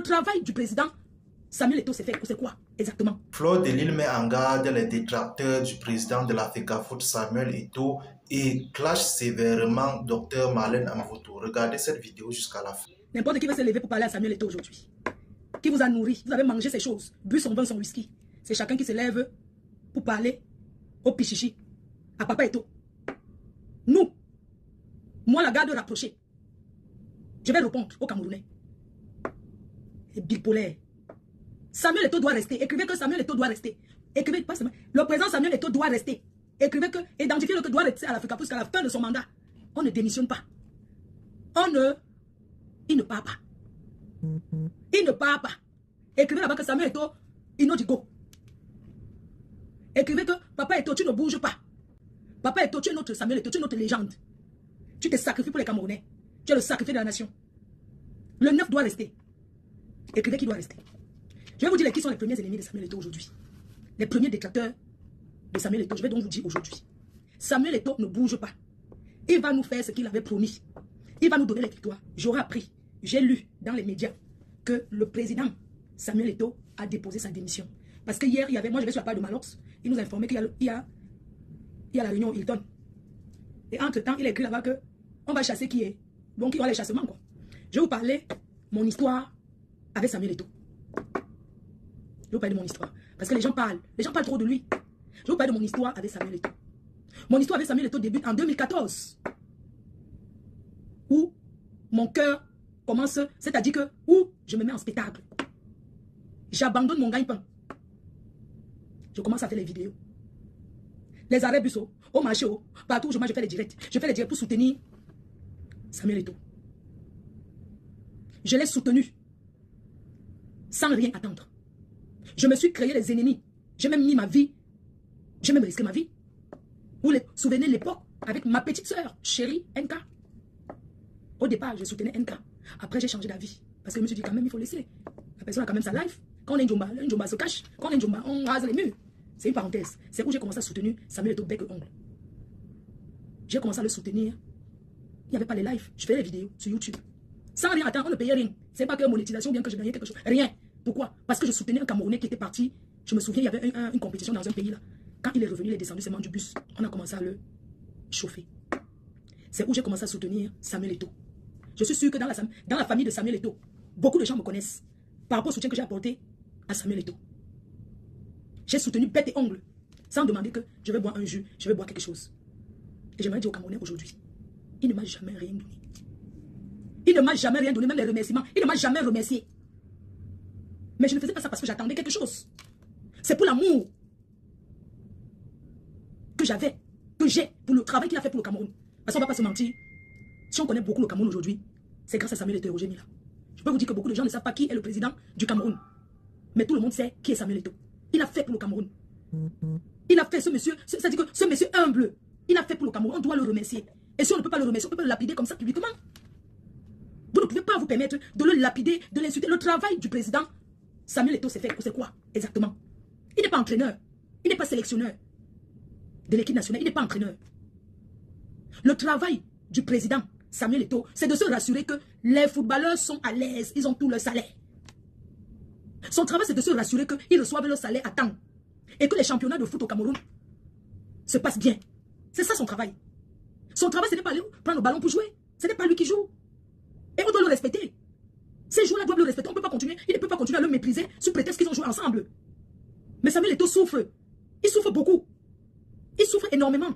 Le travail du président Samuel Eto'o, c'est quoi exactement? Flo Delisle met en garde les détracteurs du président de la FECAFOOT Samuel Eto'o et clash sévèrement Dr Marlène Amvoto. Regardez cette vidéo jusqu'à la fin. N'importe qui va se lever pour parler à Samuel Eto'o aujourd'hui. Qui vous a nourri, vous avez mangé ces choses, bu son vin, son whisky. C'est chacun qui se lève pour parler au pichichi, à Papa Eto'o. Nous, moi la garde rapprochée, je vais répondre aux Camerounais. Et bipolaire. Samuel Eto'o doit rester. Écrivez que Samuel Eto'o doit rester. Écrivez pas Samuel. Le président Samuel Eto'o doit rester. Écrivez que, identifiez-le que doit rester à l'Afrique jusqu'à la fin de son mandat. On ne démissionne pas. Il ne part pas. Il ne part pas. Écrivez là-bas que Samuel Eto'o, il ne dit go. Écrivez que Papa Eto'o, tu ne bouges pas. Papa Eto'o, tu es notre Samuel Eto'o, tu es notre légende. Tu te sacrifies pour les Camerounais. Tu es le sacrifice de la nation. Le 9 doit rester. Écrivez qui doit rester. Je vais vous dire qui sont les premiers ennemis de Samuel Eto'o aujourd'hui. Les premiers détracteurs de Samuel Eto'o. Je vais donc vous dire aujourd'hui. Samuel Eto'o ne bouge pas. Il va nous faire ce qu'il avait promis. Il va nous donner les victoires. J'aurais appris, j'ai lu dans les médias que le président Samuel Eto'o a déposé sa démission. Parce que hier, il y avait, moi je vais sur la page de Malox, il nous a informé qu'il y a la réunion Hilton. Et entre-temps, il a écrit là-bas que on va chasser qui est. Donc il y aura les chassements quoi. Je vais vous parler mon histoire avec Samuel Eto'o. Je vais vous parler de mon histoire. Parce que les gens parlent trop de lui. Je vais vous parler de mon histoire avec Samuel Eto'o. Mon histoire avec Samuel Eto'o débute en 2014. Où mon cœur commence, c'est-à-dire que où je me mets en spectacle. J'abandonne mon gagne-pain. Je commence à faire les vidéos. Les arrêts bus, au marché, partout où je fais les directs. Je fais les directs pour soutenir Samuel Eto'o. Je l'ai soutenu sans rien attendre. Je me suis créé les ennemis. J'ai même mis ma vie. J'ai même risqué ma vie. Vous vous souvenez de l'époque avec ma petite soeur, chérie NK. Au départ, je soutenais NK. Après, j'ai changé d'avis. Parce que je me suis dit, quand même, il faut laisser. La personne a quand même sa life. Quand on est Njomba se cache. Quand on est Njomba, on rase les murs. C'est une parenthèse. C'est où j'ai commencé à soutenir Samuel Eto'o bec et ongle. J'ai commencé à le soutenir. Il n'y avait pas les lives. Je fais les vidéos sur YouTube. Sans rien attendre, on ne payait rien. C'est pas que monétisation, bien que je gagnais quelque chose. Rien. Pourquoi? Parce que je soutenais un Camerounais qui était parti. Je me souviens, il y avait une compétition dans un pays là. Quand il est revenu, il est descendu seulement du bus. On a commencé à le chauffer. C'est où j'ai commencé à soutenir Samuel Eto'o. Je suis sûr que dans la famille de Samuel Eto'o, beaucoup de gens me connaissent par rapport au soutien que j'ai apporté à Samuel Eto'o. J'ai soutenu bête et ongle sans demander que je vais boire un jus, je vais boire quelque chose. Et j'aimerais dire au Camerounais aujourd'hui, il ne m'a jamais rien donné. Il ne m'a jamais rien donné, même les remerciements. Il ne m'a jamais remercié. Mais je ne faisais pas ça parce que j'attendais quelque chose. C'est pour l'amour que j'avais, que j'ai, pour le travail qu'il a fait pour le Cameroun. Parce qu'on ne va pas se mentir. Si on connaît beaucoup le Cameroun aujourd'hui, c'est grâce à Samuel Eto'o et Roger Mila. Je peux vous dire que beaucoup de gens ne savent pas qui est le président du Cameroun. Mais tout le monde sait qui est Samuel Eto'o. Il a fait pour le Cameroun. Il a fait ce monsieur, c'est-à-dire que ce monsieur humble, il a fait pour le Cameroun. On doit le remercier. Et si on ne peut pas le remercier, on peut pas le lapider comme ça publiquement. Vous ne pouvez pas vous permettre de le lapider, de l'insulter. Le travail du président Samuel Eto'o, c'est quoi exactement? Il n'est pas entraîneur. Il n'est pas sélectionneur de l'équipe nationale. Il n'est pas entraîneur. Le travail du président Samuel Eto'o, c'est de se rassurer que les footballeurs sont à l'aise. Ils ont tout leur salaire. Son travail, c'est de se rassurer qu'ils reçoivent leur salaire à temps. Et que les championnats de foot au Cameroun se passent bien. C'est ça son travail. Son travail, ce n'est pas aller prendre le ballon pour jouer. Ce n'est pas lui qui joue. Et on doit le respecter. Ces joueurs-là doivent le respecter. On ne peut pas continuer. Il ne peut pas continuer à le mépriser sous prétexte qu'ils ont joué ensemble. Mais Samuel Eto'o souffre. Il souffre beaucoup. Il souffre énormément.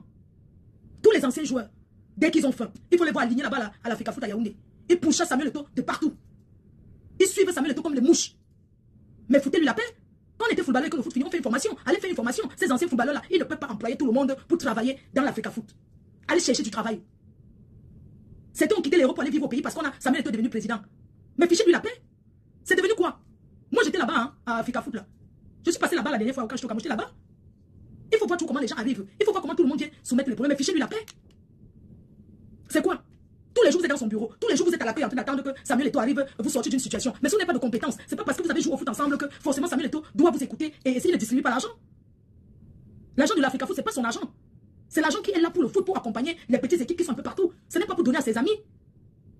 Tous les anciens joueurs, dès qu'ils ont faim, il faut les voir alignés là-bas à l'Afrique Foot à Yaoundé. Ils poussent Samuel Eto'o de partout. Ils suivent Samuel Eto'o comme les mouches. Mais foutez-lui la paix. Quand on était footballeur et que le foot finit, on fait une formation. Allez faire une formation. Ces anciens footballeurs-là, ils ne peuvent pas employer tout le monde pour travailler dans l'Afrique Foot. Allez chercher du travail. C'était on quittait l'Europe pour aller vivre au pays parce qu'on a Samuel Eto'o devenu président. Mais fichez-lui la paix. C'est devenu quoi? Moi j'étais là-bas, hein, à Africa Foot là. Je suis passé là-bas la dernière fois quand j'étais là-bas. Il faut voir tout comment les gens arrivent. Il faut voir comment tout le monde vient soumettre les problèmes. Mais fichez-lui la paix. C'est quoi? Tous les jours vous êtes dans son bureau. Tous les jours vous êtes à la paix en train d'attendre que Samuel Eto'o arrive, vous sortir d'une situation. Mais si vous n'avez pas de compétences, c'est pas parce que vous avez joué au foot ensemble que forcément Samuel Eto'o doit vous écouter et essayer de distribuer pas l'argent. L'argent de l'Africa Foot, c'est pas son argent. C'est l'argent qui est là pour le foot, pour accompagner les petites équipes qui sont un peu partout. Ce n'est pas pour donner à ses amis.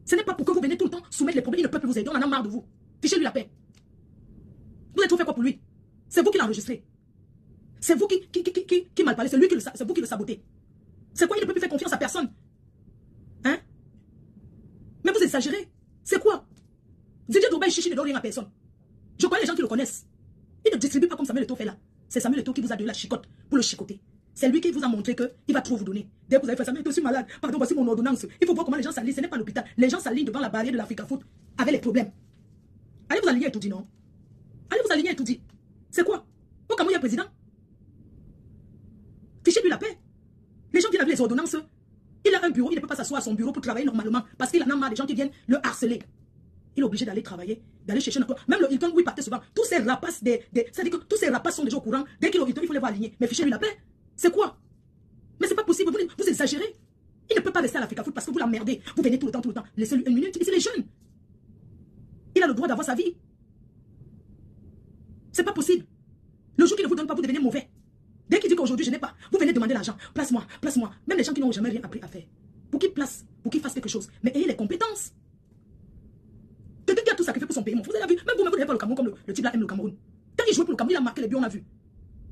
Ce n'est pas pour que vous venez tout le temps soumettre les problèmes. Il ne peut plus vous aider. On en a marre de vous. Fichez-lui la paix. Vous avez trop fait quoi pour lui? C'est vous qui l'avez enregistré. C'est vous qui mal parlez. C'est vous qui le sabotez. C'est quoi? Il ne peut plus faire confiance à personne. Hein? Mais vous exagérez. C'est quoi? Didier Drogba et Chichi ne donnent rien à personne. Je connais les gens qui le connaissent. Il ne distribue pas comme Samuel Eto'o fait là. C'est Samuel Eto'o qui vous a donné la chicotte pour le chicoter. C'est lui qui vous a montré qu'il va trop vous donner. Dès que vous avez fait Samuel Eto'o, je suis malade. Pardon, voici mon ordonnance. Il faut voir comment les gens s'alignent. Ce n'est pas l'hôpital. Les gens s'alignent devant la barrière de l'Africa Foot avec les problèmes. Allez vous aligner et tout dit, non? Allez vous aligner et tout dit. C'est quoi? Au Cameroun, il y a président. Fichez-lui la paix. Les gens qui ont les ordonnances, il a un bureau, il ne peut pas s'asseoir à son bureau pour travailler normalement parce qu'il en a marre des gens qui viennent le harceler. Il est obligé d'aller travailler, d'aller chercher notre... Même le Hilton où il partait souvent, tous ces rapaces, c'est-à-dire que tous ces rapaces sont déjà au courant. Dès qu'il est au Hilton, il faut les voir aligner. Mais fichez-lui la paix. C'est quoi? Mais c'est pas possible, vous exagérez. Il ne peut pas rester à l'Africa Foot parce que vous l'emmerdez. Vous venez tout le temps. Laissez-lui une minute, ici les jeunes. Il a le droit d'avoir sa vie. C'est pas possible. Le jour qu'il ne vous donne pas, vous devenez mauvais. Dès qu'il dit qu'aujourd'hui je n'ai pas, vous venez demander l'argent. Place-moi, place-moi. Même les gens qui n'ont jamais rien appris à faire. Pour qu'ils placent, pour qu'ils fassent quelque chose. Mais ayez les compétences. Quelqu'un qui a tout sacrifié pour son pays. Vous avez vu, même vous n'avez pas le Cameroun comme le type là aime le Cameroun. Quand il jouait pour le Cameroun, il a marqué les buts, on a vu.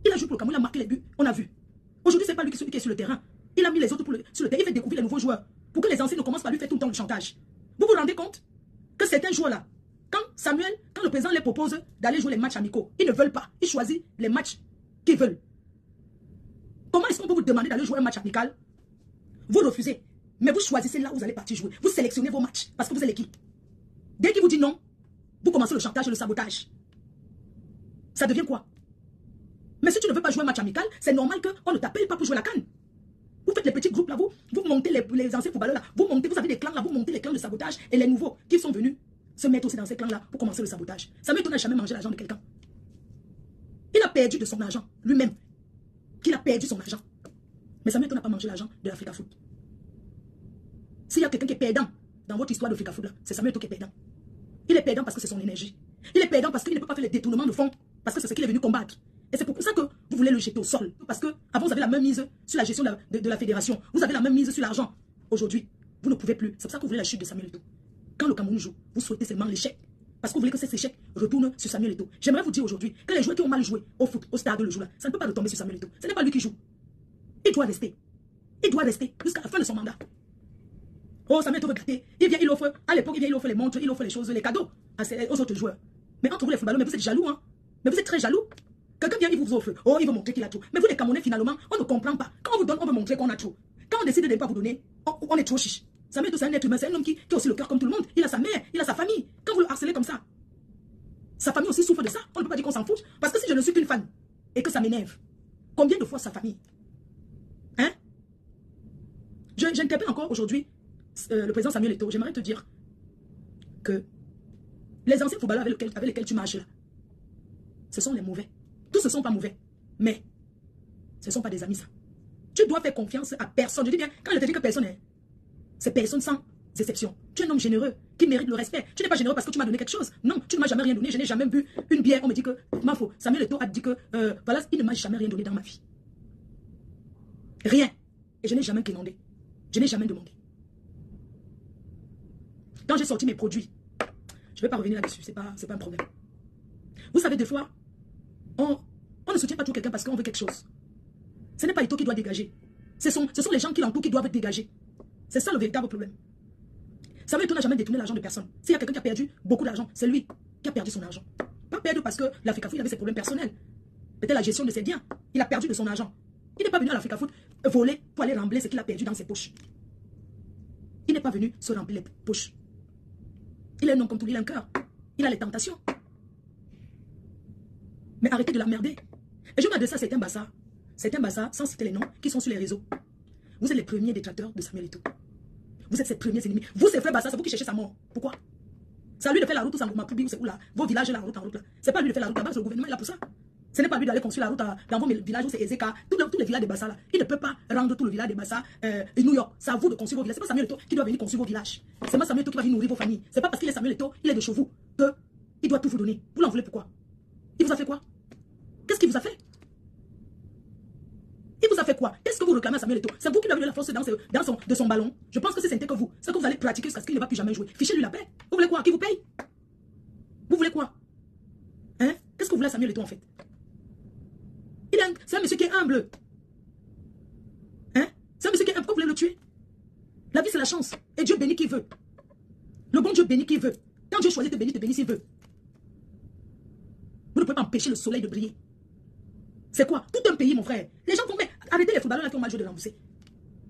Il a joué pour le Cameroun, il a marqué les buts, on a vu. Aujourd'hui, c'est pas lui qui est sur le terrain. Il a mis les autres sur le terrain. Il fait découvrir les nouveaux joueurs. Pour que les anciens ne commencent pas à lui faire tout le temps le chantage. Vous vous rendez compte que certains joueurs là, quand le président les propose d'aller jouer les matchs amicaux, ils ne veulent pas. Ils choisissent les matchs qu'ils veulent. Comment est-ce qu'on peut vous demander d'aller jouer un match amical? Vous refusez. Mais vous choisissez là où vous allez partir jouer. Vous sélectionnez vos matchs parce que vous êtes l'équipe. Dès qu'il vous dit non, vous commencez le chantage et le sabotage. Ça devient quoi? Mais si tu ne veux pas jouer un match amical, c'est normal qu'on ne t'appelle pas pour jouer la CAN. Vous faites les petits groupes là, vous montez les anciens footballeurs là, vous avez des clans là, vous montez les clans de sabotage et les nouveaux qui sont venus se mettre aussi dans ces clans là pour commencer le sabotage. Ça m'étonne, n'a jamais mangé l'argent de quelqu'un. Il a perdu de son argent, lui-même. Qu'il a perdu son argent. Mais ça m'étonne n'a pas mangé l'argent de l'Africa Foot. S'il y a quelqu'un qui est perdant dans votre histoire d'Africa Foot là, c'est Samuel Eto'o qui est perdant. Il est perdant parce que c'est son énergie. Il est perdant parce qu'il ne peut pas faire les détournements de fonds. Parce que c'est ce qu'il est venu combattre. Et c'est pour ça que vous voulez le jeter au sol. Parce que avant vous avez la même mise sur la gestion de la fédération. Vous avez la même mise sur l'argent. Aujourd'hui, vous ne pouvez plus. C'est pour ça que vous voulez la chute de Samuel Eto'o. Quand le Cameroun joue, vous souhaitez seulement l'échec. Parce que vous voulez que cet échec retourne sur Samuel Eto'o. J'aimerais vous dire aujourd'hui que les joueurs qui ont mal joué au foot, au stade le jour là, ça ne peut pas retomber sur Samuel Eto'o. Ce n'est pas lui qui joue. Il doit rester. Il doit rester jusqu'à la fin de son mandat. Oh, Samuel Eto'o veut gâter. Il vient, il offre, à l'époque, il offre les montres, il offre les choses, les cadeaux aux autres joueurs. Mais entre vous les footballeurs, mais vous êtes jaloux, hein. Mais vous êtes très jaloux. Quelqu'un vient, il vous offre. Oh, il veut montrer qu'il a tout. Mais vous les Camerounais, finalement, on ne comprend pas. Quand on vous donne, on veut montrer qu'on a trop. Quand on décide de ne pas vous donner, on est trop chiche. Samuel Eto'o, c'est un être humain, c'est un homme qui a aussi le cœur comme tout le monde. Il a sa mère, il a sa famille. Quand vous le harcelez comme ça, sa famille aussi souffre de ça. On ne peut pas dire qu'on s'en fout. Parce que si je ne suis qu'une fan et que ça m'énerve, combien de fois sa famille? Hein? J'interpelle encore aujourd'hui le président Samuel Eto'o. J'aimerais te dire que les anciens footballeurs avec lesquels tu marches là, ce sont les mauvais. Tous ne sont pas mauvais. Mais ce ne sont pas des amis, ça. Tu dois faire confiance à personne. Je dis bien, quand je te dis que personne est, c'est personne sans exception. Tu es un homme généreux qui mérite le respect. Tu n'es pas généreux parce que tu m'as donné quelque chose. Non, tu ne m'as jamais rien donné. Je n'ai jamais bu une bière. On me dit que, ma faux. Samuel Eto'o a dit que, voilà, il ne m'a jamais rien donné dans ma vie. Rien. Et je n'ai jamais demandé. Je n'ai jamais demandé. Quand j'ai sorti mes produits, je ne vais pas revenir là-dessus. C'est pas un problème. Vous savez, des fois, on ne soutient pas tout quelqu'un parce qu'on veut quelque chose. Ce n'est pas Eto'o qui doit dégager. Ce sont les gens qui l'entourent qui doivent dégager. C'est ça le véritable problème. Samuel Eto'o n'a jamais détourné l'argent de personne. S'il y a quelqu'un qui a perdu beaucoup d'argent, c'est lui qui a perdu son argent. Pas perdu parce que l'Africa Foot avait ses problèmes personnels. Peut-être la gestion de ses biens. Il a perdu de son argent. Il n'est pas venu à l'Africa Foot voler pour aller remplir ce qu'il a perdu dans ses poches. Il n'est pas venu se remplir les poches. Il est un homme comme tout, il a un cœur. Il a les tentations. Mais arrêtez de la merder. Et je m'adresse à certains bassards, sans citer les noms, qui sont sur les réseaux. Vous êtes les premiers détracteurs de Samuel Eto'o. Vous êtes ses premiers ennemis. Vous, c'est frère Bassa, c'est vous qui cherchez sa mort. Pourquoi? C'est à lui de faire la route, ou Sangomapubi, ou c'est où là? Vos villages, la route en route là. C'est pas lui de faire la route là-bas, c'est le gouvernement est là pour ça. Ce n'est pas lui d'aller construire la route dans vos villages où c'est Ezeka, tous les villages de Bassa là. Il ne peut pas rendre tout le village de Bassa et New York. C'est à vous de construire vos villages. C'est pas Samuel Eto'o qui doit venir construire vos villages. C'est pas Samuel Eto'o qui va venir nourrir vos familles. C'est pas parce qu'il est Samuel Eto'o, il est de chez vous, qu'il doit tout vous donner. Vous l'en voulez pourquoi? Il vous a fait quoi? Qu'est-ce qu'il vous a fait? Il vous a fait quoi? Qu'est-ce que vous réclamez à Samuel Eto'o? C'est vous qui lui avez donné la force de son ballon. Je pense que c'est que vous. C'est que vous allez pratiquer jusqu'à ce qu'il ne va plus jamais jouer. Fichez-lui la paix. Vous voulez quoi? Qui vous paye? Vous voulez quoi? Hein? Qu'est-ce que vous voulez à Samuel Eto'o en fait? C'est un monsieur qui est humble. Hein? C'est un monsieur qui est humble. Pourquoi vous voulez le tuer? La vie, c'est la chance. Et Dieu bénit qui veut. Le bon Dieu bénit qui veut. Quand Dieu choisit de te bénit s'il veut. Vous ne pouvez pas empêcher le soleil de briller. C'est quoi? Tout un pays, mon frère. Les gens vont mais arrêtez les footballeurs là qui ont mal joué de l'embousser.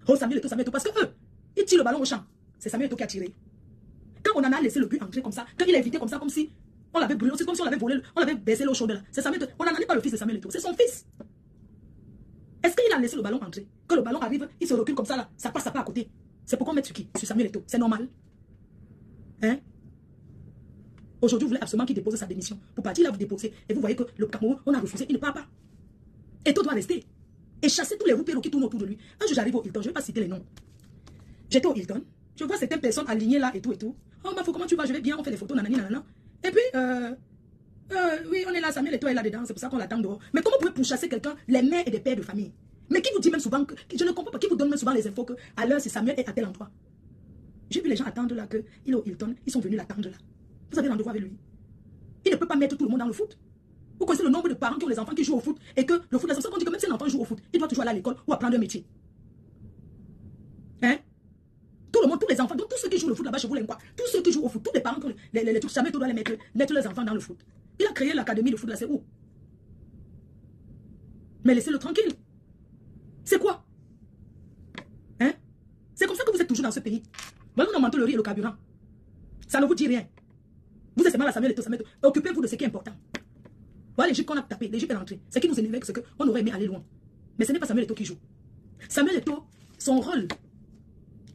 Oh, Samuel Eto'o, parce que eux, ils tirent le ballon au champ. C'est Samuel Eto'o qui a tiré. Quand on en a laissé le but entrer comme ça, quand il a évité comme ça, comme si on l'avait brûlé, c'est comme si on l'avait volé, on l'avait baissé l'eau chaude là. C'est Samuel Eto'o. On n'en est pas le fils de Samuel Eto'o, c'est son fils. Est-ce qu'il a laissé le ballon entrer? Que le ballon arrive, il se recule comme ça là, ça passe à côté. C'est pourquoi on met sur qui? Sur Samuel Eto'o. C'est normal. Hein? Aujourd'hui, vous voulez absolument qu'il dépose sa démission. Pour partir là, vous déposez. Et vous voyez que le Cameroun, on a refusé, il ne part pas. Eto'o doit rester. Et chasser tous les roupéros qui tournent autour de lui. Un jour, j'arrive au Hilton, je ne vais pas citer les noms. J'étais au Hilton, je vois certaines personnes alignées là et tout et tout. Oh, ma fou, comment tu vas? Je vais bien, on fait des photos, nanani, nanana. Et puis, oui, on est là, Samuel Eto'o est là-dedans, c'est pour ça qu'on l'attend dehors. Mais comment vous pouvez pourchasser quelqu'un, les mères et des pères de famille? Mais qui vous dit même souvent, je ne comprends pas, qui vous donne même souvent les infos que à l'heure, c'est Samuel est à tel endroit. J'ai vu les gens attendre là, qu'il est au Hilton, ils sont venus l'attendre là. Vous avez rendez-vous avec lui. Il ne peut pas mettre tout le monde dans le foot. Vous connaissez le nombre de parents qui ont les enfants qui jouent au foot et que le foot, c'est pour ça qu'on dit que même si un enfant joue au foot, il doit toujours aller à l'école ou apprendre un métier. Hein? Tout le monde, tous les enfants, donc tous ceux qui jouent le foot là-bas chez vous, quoi? Tous ceux qui jouent au foot, tous les parents, les trucs, Samuel doit les mettre leurs enfants dans le foot. Il a créé l'académie de foot là, c'est où? Mais laissez-le tranquille. C'est quoi? Hein? C'est comme ça que vous êtes toujours dans ce pays. Voilà, on augmente le riz et le carburant. Ça ne vous dit rien. Vous êtes seulement la Samuel Eto'o. Occupez-vous de ce qui est important. Voilà l'Égypte qu'on a tapé, l'Égypte est rentrée. Ce qui nous énervait, c'est qu'on aurait aimé aller loin. Mais ce n'est pas Samuel Eto'o qui joue. Samuel Eto'o, son rôle,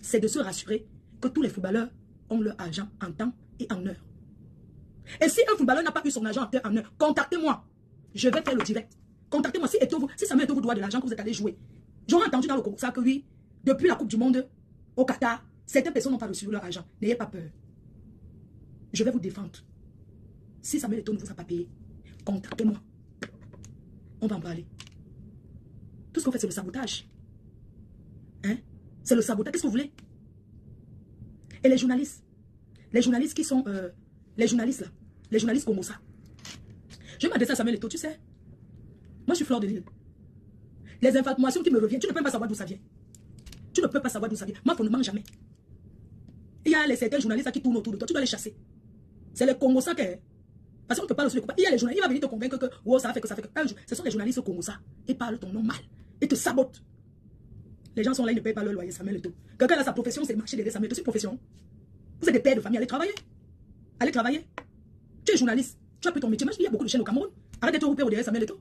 c'est de se rassurer que tous les footballeurs ont leur argent en temps et en heure. Et si un footballeur n'a pas eu son argent en temps et en heure, contactez-moi. Je vais faire le direct. Contactez-moi si Samuel Eto'o vous doit de l'argent que vous êtes allé jouer. J'aurais entendu dans le Congo ça que oui, depuis la Coupe du Monde au Qatar, certaines personnes n'ont pas reçu leur argent. N'ayez pas peur. Je vais vous défendre. Si Samuel Eto'o ne vous a pas payé, contactez-moi. On va en parler. Tout ce qu'on fait, c'est le sabotage. Hein? C'est le sabotage. Qu'est-ce que vous voulez? Et les journalistes qui sont... les journalistes là. Les journalistes comme ça. Je vais m'adresser à Samuel Eto'o, tu sais. Moi, je suis Fleur de Lille. Les informations qui me reviennent, tu ne peux pas savoir d'où ça vient. Tu ne peux pas savoir d'où ça vient. Moi, il ne ment jamais. Il y a certains journalistes qui tournent autour de toi. Tu dois les chasser. C'est les Congos ça qui est... Parce qu'on ne peut pas le suivre. Il y a les journalistes, il va venir te convaincre que oh, ça fait que ça fait que. Ce sont les journalistes Congos ça. Ils parlent ton nom mal. Ils te sabotent. Les gens sont là, ils ne payent pas leur loyer, Samuel Eto'o. Quelqu'un a sa profession, c'est marcher derrière Samuel Eto'o. C'est une profession. Vous êtes des pères de famille, allez travailler. Allez travailler. Tu es journaliste. Tu as pris ton métier. Moi, il y a beaucoup de chaînes au Cameroun. Arrête d'être roupéro derrière Samuel Eto'o.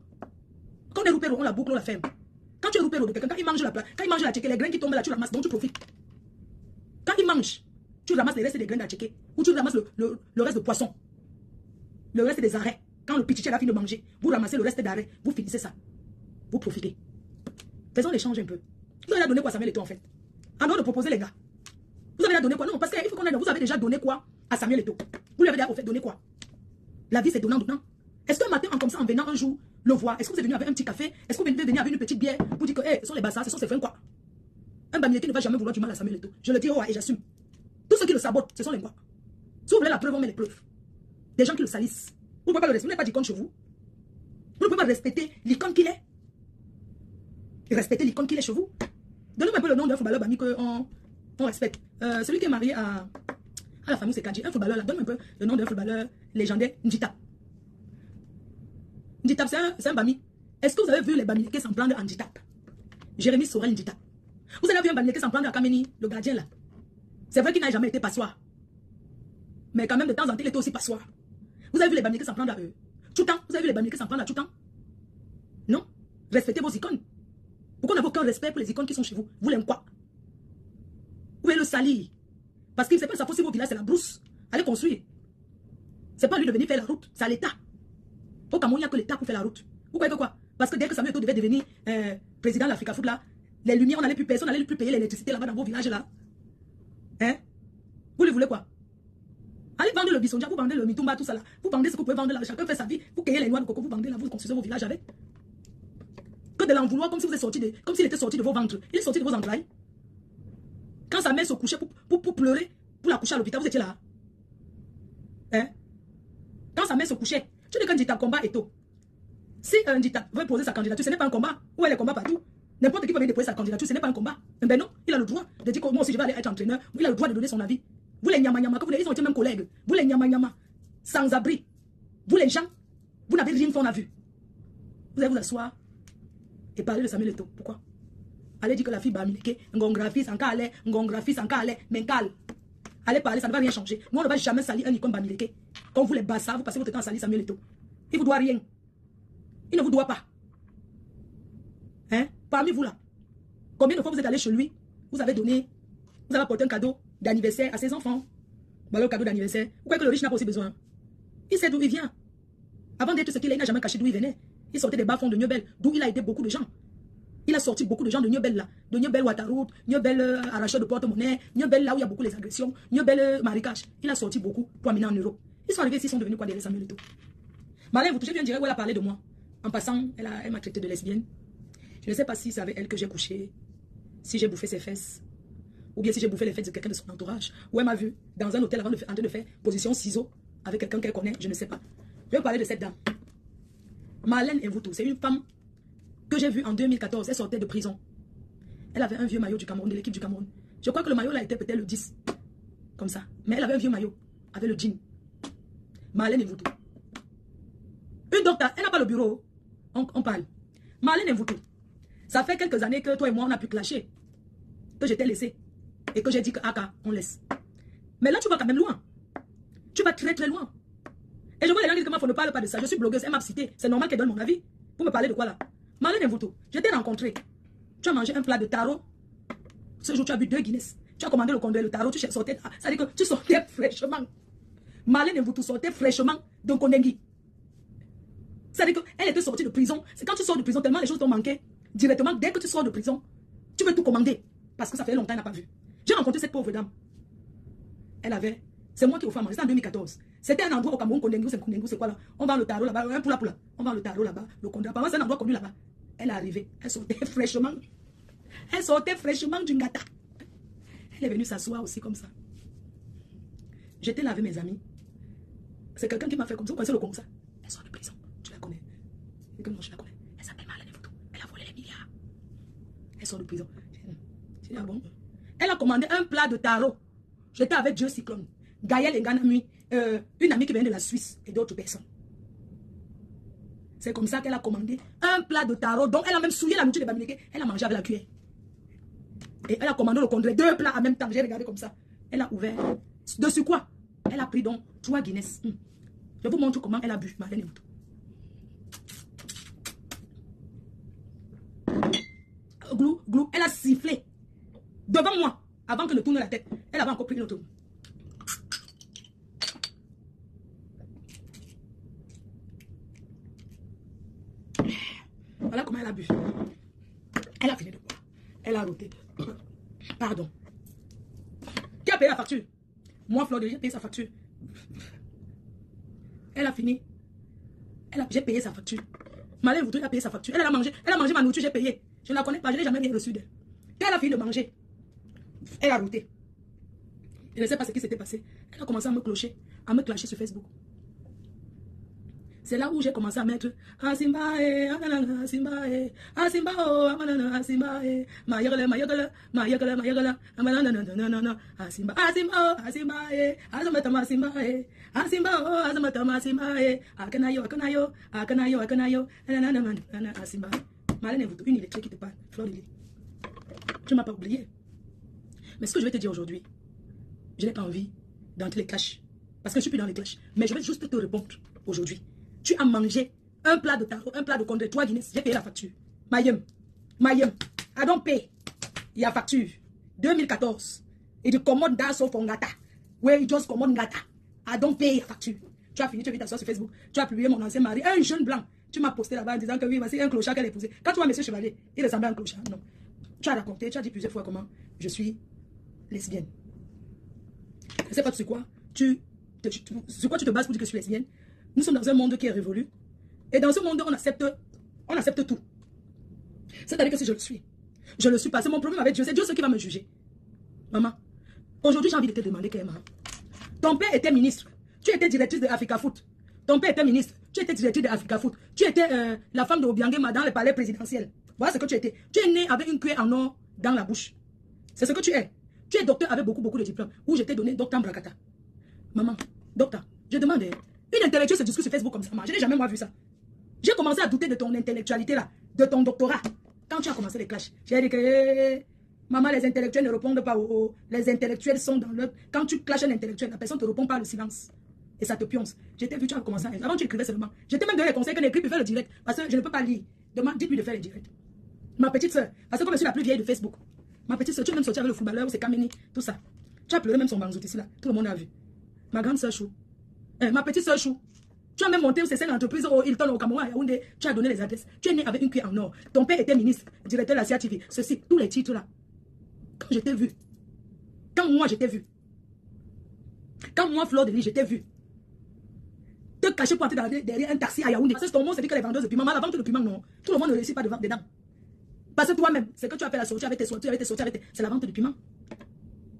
Quand on est roupéro, on la boucle, on la ferme. Quand tu es roupéro de quelqu'un, quand il mange la tchéké, les graines qui tombent là, tu ramasses, donc tu profites. Quand il mange, tu ramasses les restes des graines de tchéké ou tu ramasses le reste de poisson. Le reste des arrêts. Quand le petit a fini de manger, vous ramassez le reste d'arrêts, vous finissez ça. Vous profitez. Faisons l'échange un peu. Vous avez donné quoi à Samuel Eto'o en fait? En dehors de proposer les gars. Vous avez donné quoi? Non, parce qu'il faut qu'on ait. Vous avez déjà donné quoi à Samuel Eto'o? Vous lui avez déjà donné quoi? La vie c'est donnant. Est-ce qu'un matin, comme ça, en venant un jour, le voir, est-ce que vous êtes venu avec un petit café? Est-ce que vous êtes venu avec une petite bière? Vous dites que ce sont les bassards, ce sont ces frères quoi? Un bamier qui ne va jamais vouloir du mal à Samuel Eto'o. Je le dis et j'assume. Tous ceux qui le sabotent, ce sont les quoi? Si vous voulez la preuve, on met les preuves. Des gens qui le salissent. Vous ne pouvez pas le respecter. Vous n'avez pas d'icône chez vous. Vous ne pouvez pas respecter l'icône qu'il est. Respecter l'icône qu'il est chez vous. Donnez-moi un peu le nom d'un footballeur Bami qu'on respecte. Celui qui est marié à la famille Sekadji. Un footballeur là. Donne-moi un peu le nom d'un footballeur légendaire. Ndjita. Ndjita, c'est un Bami. Est-ce que vous avez vu les Bami qui s'en prennent à Ndjita? Jérémy Sorel Ndjita. Vous avez vu un Bami qui s'en prend à Kameni, le gardien là. C'est vrai qu'il n'a jamais été passoire. Mais quand même, de temps en temps, il était aussi passoire. Vous avez vu les Bamiens qui s'en prennent à eux? Tout le temps. Vous avez vu les Bamiens qui s'en prennent à tout le temps? Non. Respectez vos icônes. Pourquoi n'avez aucun respect pour les icônes qui sont chez vous? Vous l'aimez quoi? Vous pouvez le salir. Parce qu'il ne sait pas sa possible au village, c'est la brousse. Allez construire. C'est pas lui de venir faire la route, c'est à l'État. Au Cameroun, il n'y a que l'État pour faire la route. Vous croyez que quoi? Parce que dès que Samuel Eto'o devait devenir président de l'Africa Foot là, les lumières, on n'allait plus payer, on n'allait plus payer l'électricité là-bas dans vos villages là. Hein? Vous le voulez quoi? Allez vendre le bisondia, vous vendez le mitumba, tout ça là. Vous vendez ce que vous pouvez vendre là. Chacun fait sa vie. Vous cueillez les noix de coco, vous vendez là, vous construisez vos villages avec. Que de l'en vouloir comme si vous êtes sorti de, comme s'il était sorti de vos ventres. Il est sorti de vos entrailles. Quand sa mère se couchait pour pleurer, pour la coucher à l'hôpital, vous étiez là. Hein? Quand sa mère se couchait, tu dis qu'un dictateur combat est tôt. Si un dictateur veut poser sa candidature, ce n'est pas un combat. Où est le combat partout? N'importe qui peut venir déposer sa candidature, ce n'est pas un combat. Ben non, il a le droit de dire que moi aussi je vais aller être entraîneur. Il a le droit de donner son avis. Vous les nyama-nyama, ils ont été même collègues. Vous les nyama-nyama, sans abri. Vous les gens, vous n'avez rien fait, on a vu. Vous allez vous asseoir et parler de Samuel Eto'o. Pourquoi? Allez dire que la fille va milquer, ngongraphie, sans calais, ngongraphie, sans calais, mais calme. Allez parler, ça ne va rien changer. Nous, on ne va jamais salir un icône Bamileke. Quand vous les bassards, vous passez votre temps à salir Samuel Eto'o. Il ne vous doit rien. Il ne vous doit pas. Hein? Parmi vous là, combien de fois vous êtes allé chez lui? Vous avez donné, vous avez apporté un cadeau d'anniversaire à ses enfants. Voilà le cadeau d'anniversaire. Vous croyez que le riche n'a pas aussi besoin? Il sait d'où il vient. Avant d'être ce qu'il est, il n'a jamais caché d'où il venait. Il sortait des bas-fonds de Niobel, d'où il a aidé beaucoup de gens. Il a sorti beaucoup de gens de Niobel là, de Niobel Ouattara, Niobel arracheur de porte-monnaie, Niobel là où il y a beaucoup les agressions, Niobel marécage. Il a sorti beaucoup pour amener en Europe. Ils sont arrivés ici, ils sont devenus quoi derrière Samuel Eto'o? Marlène, vous touchez bien dire où elle a parlé de moi. En passant, elle m'a traité de lesbienne. Je ne sais pas si c'est avec elle que j'ai couché, si j'ai bouffé ses fesses, ou bien si j'ai bouffé les fesses de quelqu'un de son entourage, ou elle m'a vu dans un hôtel en train de faire position ciseaux avec quelqu'un qu'elle connaît, je ne sais pas. Je vais parler de cette dame. Marlène Mvuto, c'est une femme que j'ai vue en 2014, elle sortait de prison. Elle avait un vieux maillot du Cameroun, de l'équipe du Cameroun. Je crois que le maillot là était peut-être le 10, comme ça. Mais elle avait un vieux maillot, avec le jean. Marlène Mvuto. Une docteur, elle n'a pas le bureau, on parle. Marlène Mvuto. Ça fait quelques années que toi et moi, on a pu clasher. Que je t'ai laissé. Et que j'ai dit que, Aka, on laisse. Mais là, tu vas quand même loin. Tu vas très très loin. Et je vois les gens dire que moi, il ne parle pas de ça. Je suis blogueuse, elle m'a cité. C'est normal qu'elle donne mon avis. Vous me parlez de quoi là? Marlène Mvuto, je t'ai rencontré. Tu as mangé un plat de taro. Ce jour, tu as bu 2 Guinness. Tu as commandé le condé, le taro. Tu sortais. Ça veut dire que tu sortais fraîchement. Marlène Mvuto sortait fraîchement d'un Kondengui. Ça veut dire qu'elle était sortie de prison. C'est quand tu sors de prison, tellement les choses t'ont manqué. Directement, dès que tu sors de prison, tu veux tout commander. Parce que ça fait longtemps qu'elle n'a pas vu. J'ai rencontré cette pauvre dame. Elle avait... C'est moi qui ai offert à manger. C'était en 2014. C'était un endroit au Cameroun, Kondengou, c'est quoi là? On vend le taro là-bas, un poula. On vend le taro là-bas, le condé. Apparemment, c'est un endroit connu là-bas. Elle est arrivée. Elle sortait fraîchement. Elle sortait fraîchement du ngata. Elle est venue s'asseoir aussi comme ça. J'étais là avec mes amis. C'est quelqu'un qui m'a fait comme ça. Vous connaissez le comme ça? Elle sort de prison. Tu la connais? Non, je la connais. Elle s'appelle Marlène Mvuto. Elle a volé les milliards. Elle sort de prison. J'ai dit, ah bon? Elle a commandé un plat de taro. J'étais avec Dieu Cyclone, Gaël Nganamui, une amie qui vient de la Suisse et d'autres personnes. C'est comme ça qu'elle a commandé un plat de taro dont elle a même souillé la nourriture de Bamileke. Elle a mangé avec la cuillère. Et elle a commandé le condré, 2 plats en même temps. J'ai regardé comme ça. Elle a ouvert. Dessus quoi? Elle a pris donc 3 Guinness. Je vous montre comment elle a bu, Marlène Mvuto. Glou, glou, elle a sifflé devant moi avant que ne tourne la tête. Elle avait encore pris une autre. Voilà comment elle a bu. Elle a fini de boire. Elle a roté. Pardon. Qui a payé la facture? Moi, Fleur de j'ai payé sa facture. Elle a fini. J'ai payé sa facture. Marlène Mvuto a payé sa facture. Elle a mangé ma nourriture, j'ai payé. Je ne la connais pas, je n'ai jamais rien reçu d'elle. Quand elle a fini de manger, elle a roté. Je ne sais pas ce qui s'était passé. Elle a commencé à me clocher, à me clasher sur Facebook. C'est là où j'ai commencé à mettre Asimba, Asimba, Asimba, Asimba, Mayagala, Mayagala, Mayagala, Mayagala, Asimba, Asimba, Asimba, Azamatama, Asimba, Asimba, Azamatama, Asimba, Akanayo, Akanayo, Akanayo, Akanayo, Asimba. Marlène Mvuto, une électrique qui te parle, Fleur de Lys. Tu ne m'as pas oublié. Mais ce que je vais te dire aujourd'hui, je n'ai pas envie d'entrer les clashs. Parce que je ne suis plus dans les clashs. Mais je vais juste te répondre aujourd'hui. Tu as mangé un plat de taro, un plat de condé, 3 Guinness. J'ai payé la facture. Mayem. I don't pay. Il y a facture. 2014. Et du commode d'Asso Fongata. Where you just commode Ngata. I don't pay la facture. Tu as fini, tu as vu ta soeur sur Facebook. Tu as publié mon ancien mari, un jeune blanc. Tu m'as posté là-bas en disant que oui, voici un clochard qu'elle a épousé. Quand tu vois M. Chevalier, il ressemblait à un clochard. Non. Tu as raconté, tu as dit plusieurs fois comment je suis lesbienne. Je ne sais pas sur quoi sur quoi tu te bases pour dire que je suis lesbienne. Nous sommes dans un monde qui est révolu. Et dans ce monde, on accepte tout. C'est-à-dire que si je le suis pas. C'est mon problème avec Dieu. C'est Dieu ce qui va me juger. Maman, aujourd'hui, j'ai envie de te demander, Kéma. Ton père était ministre. Tu étais directrice de Africa Foot. Ton père était ministre. Tu étais directrice de Africa Foot. Tu étais la femme de Obiangema dans le palais présidentiel. Voilà ce que tu étais. Tu es né avec une cuillère en or dans la bouche. C'est ce que tu es. Tu es docteur avec beaucoup de diplômes. Où je t'ai donné docteur Mbrakata. Maman, docteur, je demande, une intellectuelle se discute sur Facebook comme ça. Je n'ai jamais moi vu ça. J'ai commencé à douter de ton intellectualité là, de ton doctorat. Quand tu as commencé les clashs, j'ai dit que maman, les intellectuels ne répondent pas les intellectuels sont dans le... Quand tu clashes un intellectuel, la personne ne te répond pas le silence. Et ça te pionce. J'étais vu, tu as commencé à... Avant, tu écrivais seulement. J'étais même donné les conseils que n'écris plus faire le direct. Parce que je ne peux pas lire. Dites-lui de faire le direct. Ma petite soeur, parce que comme je suis la plus vieille de Facebook, ma petite soeur, tu es même sortie avec le footballeur, c'est Kameni, tout ça. Tu as pleuré même son banzout ici là. Tout le monde a vu. Ma grande soeur Chou. Ma petite soeur Chou. Tu as même monté au CC l'entreprise au Hilton au Cameroun à Yaoundé. Tu as donné les adresses. Tu es né avec une cuillère en or. Ton père était ministre, directeur de la CIA TV. Ceci, tous les titres là. Quand je t'ai vu. Quand moi je t'ai vu. Quand moi, Fleur de Lys, je t'ai vu. Te cacher pour entrer derrière un taxi à Yaoundé. Parce que ton nom, c'est dit que les vendeuses de piment, la vente de piment, non. Tout le monde ne réussit pas dedans. Parce que toi-même, c'est que tu as fait la sortie avec tes sorties, c'est la vente de piment.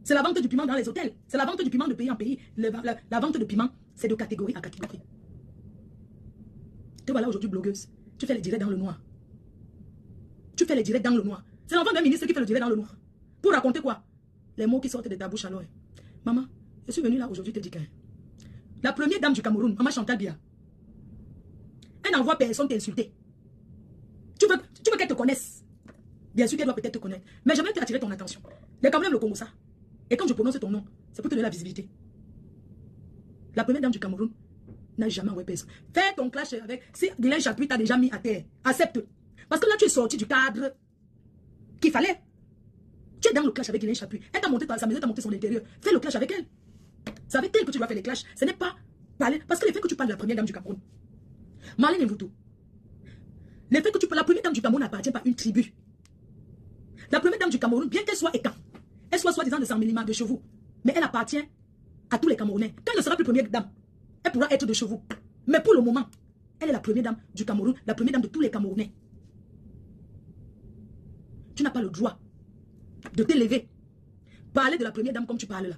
C'est la vente du piment dans les hôtels. C'est la vente du piment de pays en pays. La vente de piment, c'est de catégorie à catégorie. Te voilà aujourd'hui blogueuse. Tu fais les directs dans le noir. Tu fais les directs dans le noir. C'est l'enfant d'un ministre qui fait le direct dans le noir. Pour raconter quoi? Les mots qui sortent de ta bouche alors. Maman, je suis venue là aujourd'hui te dire que la première dame du Cameroun, Maman Chantal Biya, elle n'envoie personne t'insulter. Tu veux qu'elle te connaisse. Bien sûr qu'elle doit peut-être te connaître. Mais j'aimerais te attirer ton attention. Les Camerounais le Congo ça. Et quand je prononce ton nom, c'est pour te donner la visibilité. La première dame du Cameroun n'a jamais envoyé personne. Fais ton clash avec... Si Guylaine Chapuis t'a déjà mis à terre, accepte. Parce que là, tu es sorti du cadre qu'il fallait. Tu es dans le clash avec Guylaine Chapuis. Elle t'a monté sa maison, t'a monté son intérieur. Fais le clash avec elle. C'est avec elle que tu dois faire les clashs. Ce n'est pas parler... Parce que le fait que tu parles de la première dame du Cameroun, Marlène Mvuto, le fait que tu parles... La première dame du Cameroun n'appartient pas à une tribu. La première dame du Cameroun, bien qu'elle soit étant, elle soit soi-disant de 100 mm de chevaux, mais elle appartient à tous les Camerounais. Quand elle ne sera plus première dame, elle pourra être de chevaux. Mais pour le moment, elle est la première dame du Cameroun, la première dame de tous les Camerounais. Tu n'as pas le droit de t'élever. Parler de la première dame comme tu parles là.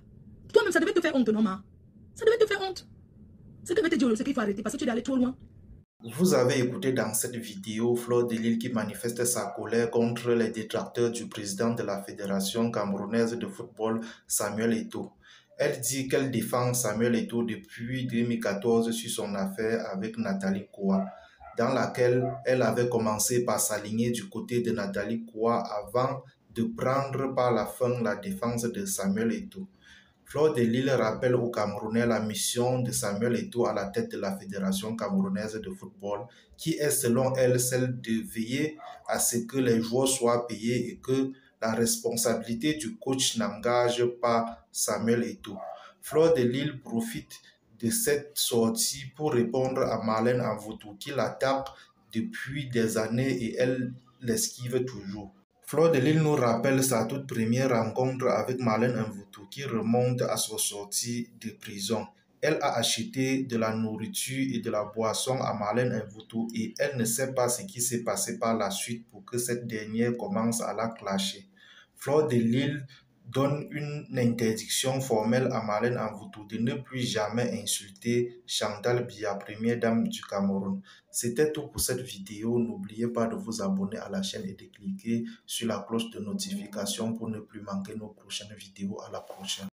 Toi-même, ça devait te faire honte, non, ma? Ça devait te faire honte. Ça devait te dire ce qu'il faut arrêter parce que tu es allé trop loin. Vous avez écouté dans cette vidéo Fleur de Lys qui manifeste sa colère contre les détracteurs du président de la Fédération camerounaise de football, Samuel Eto'o. Elle dit qu'elle défend Samuel Eto'o depuis 2014 sur son affaire avec Nathalie Koua, dans laquelle elle avait commencé par s'aligner du côté de Nathalie Koua avant de prendre par la fin la défense de Samuel Eto'o. Fleur de Lys rappelle aux Camerounais la mission de Samuel Eto'o à la tête de la Fédération camerounaise de football, qui est selon elle celle de veiller à ce que les joueurs soient payés et que la responsabilité du coach n'engage pas Samuel Eto'o. Fleur de Lys profite de cette sortie pour répondre à Marlène Mvuto qui l'attaque depuis des années et elle l'esquive toujours. Fleur de Lys nous rappelle sa toute première rencontre avec Marlène Mvuto qui remonte à sa sortie de prison. Elle a acheté de la nourriture et de la boisson à Marlène Mvuto et elle ne sait pas ce qui s'est passé par la suite pour que cette dernière commence à la clasher. Fleur de Lys donne une interdiction formelle à Marlène Mvuto de ne plus jamais insulter Chantal Biya, première dame du Cameroun. C'était tout pour cette vidéo. N'oubliez pas de vous abonner à la chaîne et de cliquer sur la cloche de notification pour ne plus manquer nos prochaines vidéos. À la prochaine.